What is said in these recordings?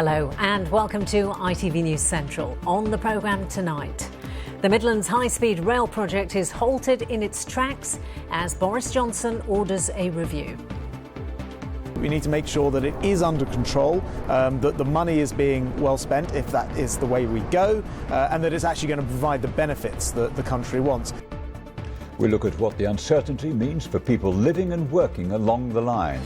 Hello and welcome to ITV News Central. On the programme tonight, the Midlands high-speed rail project is halted in its tracks as Boris Johnson orders a review. We need to make sure that it is under control, that the money is being well spent if that is the way we go, and that it's actually going to provide the benefits that the country wants. We look at what the uncertainty means for people living and working along the line.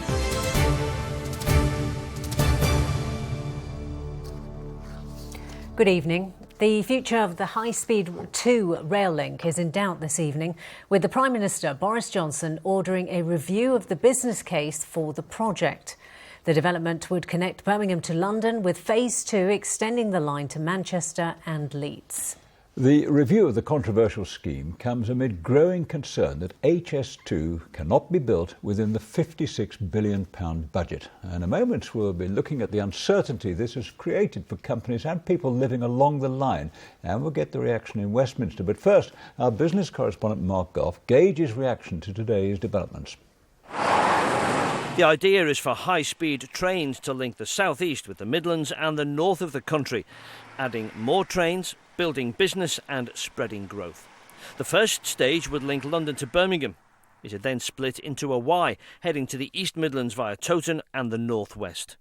Good evening. The future of the high-speed 2 rail link is in doubt this evening, with the Prime Minister, Boris Johnson, ordering a review of the business case for the project. The development would connect Birmingham to London, with Phase 2 extending the line to Manchester and Leeds. The review of the controversial scheme comes amid growing concern that HS2 cannot be built within the £56 billion budget. In a moment, we'll be looking at the uncertainty this has created for companies and people living along the line, and we'll get the reaction in Westminster. But first, our business correspondent Mark Gough gauges reaction to today's developments. The idea is for high-speed trains to link the southeast with the Midlands and the north of the country, adding more trains, building business and spreading growth. The first stage would link London to Birmingham. It would then split into a Y, heading to the East Midlands via Towton and the northwest.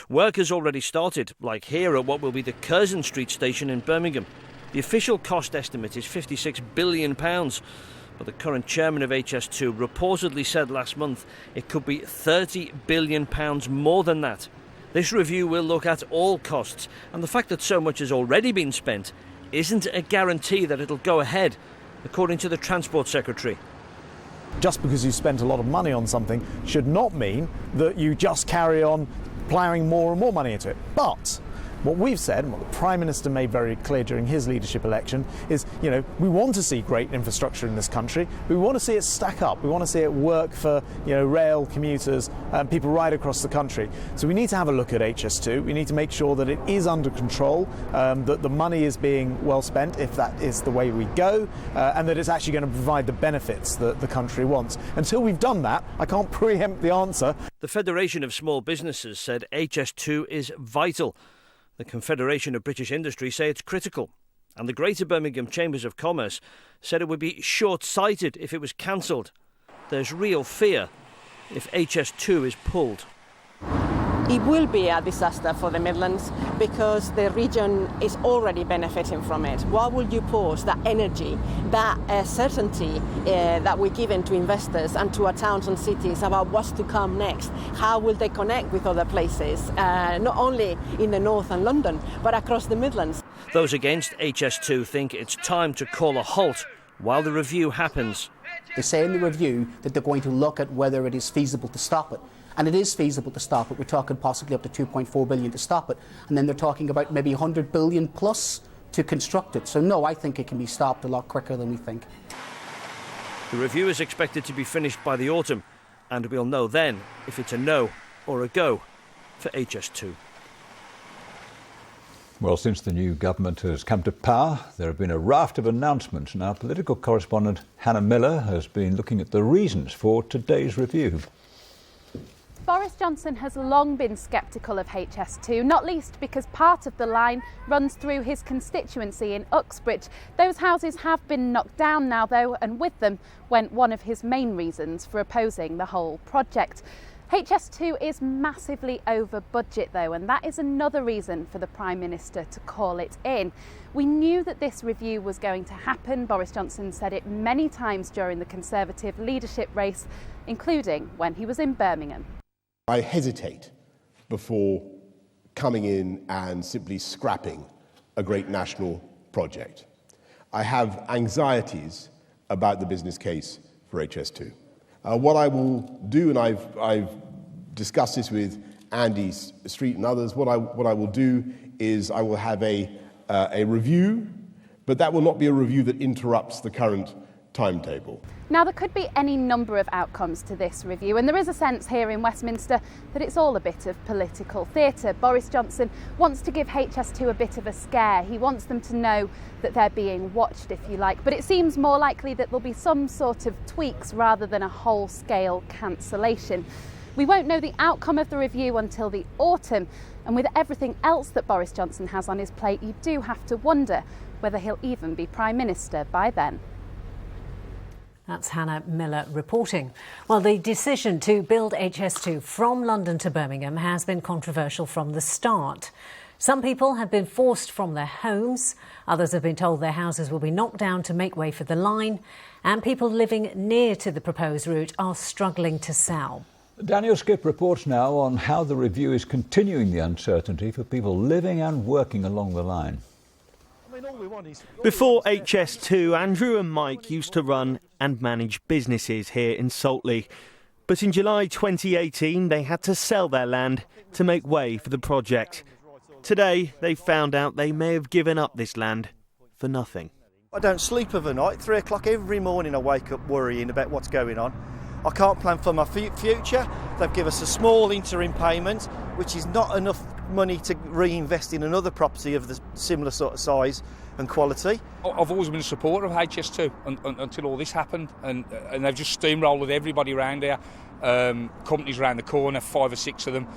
Work has already started, like here at what will be the Curzon Street station in Birmingham. The official cost estimate is £56 billion, but the current chairman of HS2 reportedly said last month it could be £30 billion more than that. This review will look at all costs, and the fact that so much has already been spent isn't a guarantee that it'll go ahead, according to the Transport Secretary. Just because you spent a lot of money on something should not mean that you just carry on ploughing more and more money into it. But what we've said, and what the Prime Minister made very clear during his leadership election, is, we want to see great infrastructure in this country. We want to see it stack up. We want to see it work for, rail commuters and people right across the country. So we need to have a look at HS2. We need to make sure that it is under control, that the money is being well spent if that is the way we go, and that it's actually going to provide the benefits that the country wants. Until we've done that, I can't preempt the answer. The Federation of Small Businesses said HS2 is vital. The Confederation of British Industry say it's critical, and the Greater Birmingham Chambers of Commerce said it would be short-sighted if it was cancelled. There's real fear if HS2 is pulled. It will be a disaster for the Midlands because the region is already benefiting from it. Why would you pause that energy, that certainty that we're giving to investors and to our towns and cities about what's to come next? How will they connect with other places, not only in the north and London, but across the Midlands? Those against HS2 think it's time to call a halt while the review happens. They say in the review that they're going to look at whether it is feasible to stop it. And it is feasible to stop it. We're talking possibly up to 2.4 billion to stop it. And then they're talking about maybe 100 billion plus to construct it. So no, I think it can be stopped a lot quicker than we think. The review is expected to be finished by the autumn, and we'll know then if it's a no or a go for HS2. Well, since the new government has come to power, there have been a raft of announcements, and our political correspondent Hannah Miller has been looking at the reasons for today's review. Boris Johnson has long been sceptical of HS2, not least because part of the line runs through his constituency in Uxbridge. Those houses have been knocked down now, though, and with them went one of his main reasons for opposing the whole project. HS2 is massively over budget, though, and that is another reason for the Prime Minister to call it in. We knew that this review was going to happen. Boris Johnson said it many times during the Conservative leadership race, including when he was in Birmingham. I hesitate before coming in and simply scrapping a great national project. I have anxieties about the business case for HS2. What I will do, and I've discussed this with Andy Street and others, what I will do is I will have a review, but that will not be a review that interrupts the current timetable. Now, there could be any number of outcomes to this review, and there is a sense here in Westminster that it's all a bit of political theatre. Boris Johnson wants to give HS2 a bit of a scare. He wants them to know that they're being watched, if you like, but it seems more likely that there'll be some sort of tweaks rather than a whole-scale cancellation. We won't know the outcome of the review until the autumn, and with everything else that Boris Johnson has on his plate, you do have to wonder whether he'll even be Prime Minister by then. That's Hannah Miller reporting. Well, the decision to build HS2 from London to Birmingham has been controversial from the start. Some people have been forced from their homes, others have been told their houses will be knocked down to make way for the line, and people living near to the proposed route are struggling to sell. Daniel Skipp reports now on how the review is continuing the uncertainty for people living and working along the line. Before HS2, Andrew and Mike used to run and manage businesses here in Saltley. But in July 2018, they had to sell their land to make way for the project. Today, they found out they may have given up this land for nothing. I don't sleep overnight. 3 o'clock every morning I wake up worrying about what's going on. I can't plan for my future. They've given us a small interim payment, which is not enough money to reinvest in another property of the similar sort of size and quality. I've always been a supporter of HS2 until all this happened, and they've just steamrolled everybody around here. Companies around the corner, 5 or 6 of them.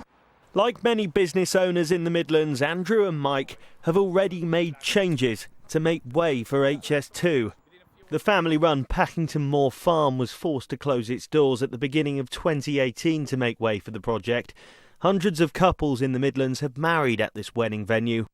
Like many business owners in the Midlands, Andrew and Mike have already made changes to make way for HS2. The family-run Packington Moor Farm was forced to close its doors at the beginning of 2018 to make way for the project. Hundreds of couples in the Midlands have married at this wedding venue.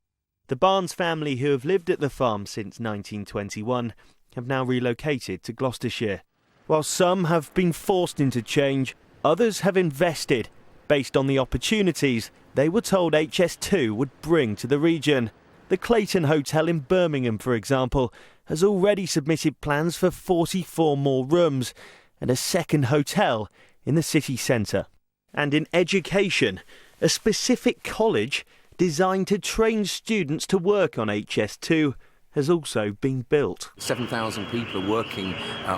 The Barnes family, who have lived at the farm since 1921, have now relocated to Gloucestershire. While some have been forced into change, others have invested based on the opportunities they were told HS2 would bring to the region. The Clayton Hotel in Birmingham, for example, has already submitted plans for 44 more rooms and a second hotel in the city centre. And in education, a specific college designed to train students to work on HS2 has also been built. 7,000 people are working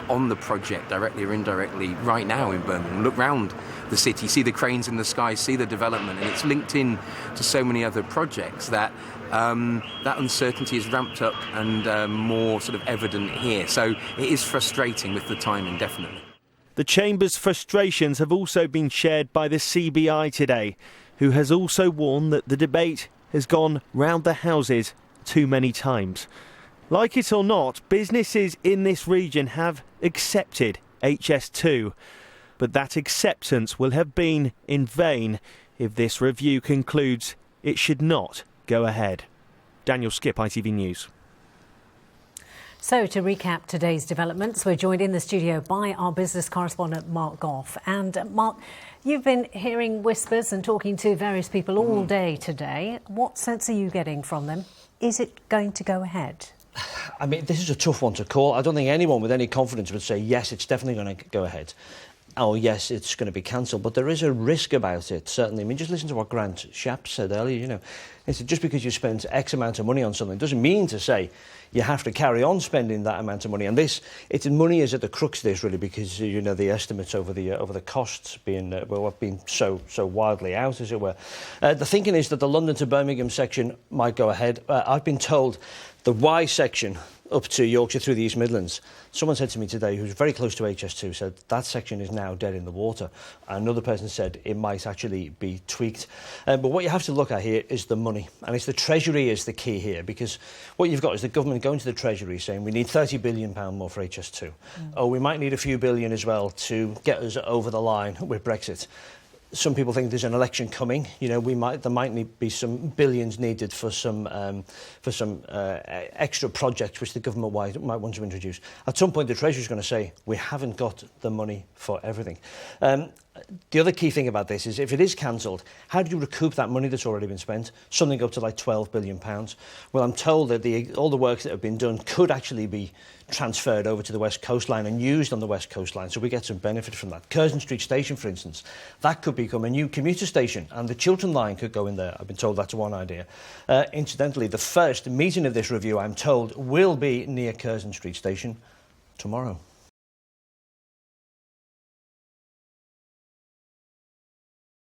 on the project, directly or indirectly, right now in Birmingham. Look round the city, see the cranes in the sky, see the development, and it's linked in to so many other projects that that uncertainty is ramped up and more sort of evident here. So it is frustrating with the timing, definitely. The Chamber's frustrations have also been shared by the CBI today, who has also warned that the debate has gone round the houses too many times. Like it or not, businesses in this region have accepted HS2, but that acceptance will have been in vain if this review concludes it should not go ahead. Daniel Skipp, ITV News. So to recap today's developments, we're joined in the studio by our business correspondent Mark Gough. And Mark, you've been hearing whispers and talking to various people all day today. What sense are you getting from them? Is it going to go ahead? I mean, this is a tough one to call. I don't think anyone with any confidence would say, yes, it's definitely going to go ahead. Oh, yes, it's going to be cancelled. But there is a risk about it, certainly. I mean, just listen to what Grant Shapps said earlier, you know. He said just because you spend X amount of money on something doesn't mean to say you have to carry on spending that amount of money. And money is at the crux of this, really, because, you know, the estimates over the costs being so wildly out, as it were. The thinking is that the London to Birmingham section might go ahead. I've been told the Y section up to Yorkshire through the East Midlands. Someone said to me today, who's very close to HS2, said that section is now dead in the water. Another person said it might actually be tweaked. But what you have to look at here is the money. And it's the Treasury is the key here, because what you've got is the government going to the Treasury saying we need £30 billion more for HS2. Oh, we might need a few billion as well to get us over the line with Brexit. Some people think there's an election coming. You know, there might be some billions needed for some extra projects which the government might want to introduce. At some point, the Treasury is going to say we haven't got the money for everything. The other key thing about this is if it is cancelled, how do you recoup that money that's already been spent? Something up to like £12 billion. Well, I'm told that all the work that have been done could actually be transferred over to the West Coast Line and used on the West Coast Line, so we get some benefit from that. Curzon Street Station, for instance, that could become a new commuter station, and the Chiltern Line could go in there. I've been told that's one idea. Incidentally, the first meeting of this review, I'm told, will be near Curzon Street Station tomorrow.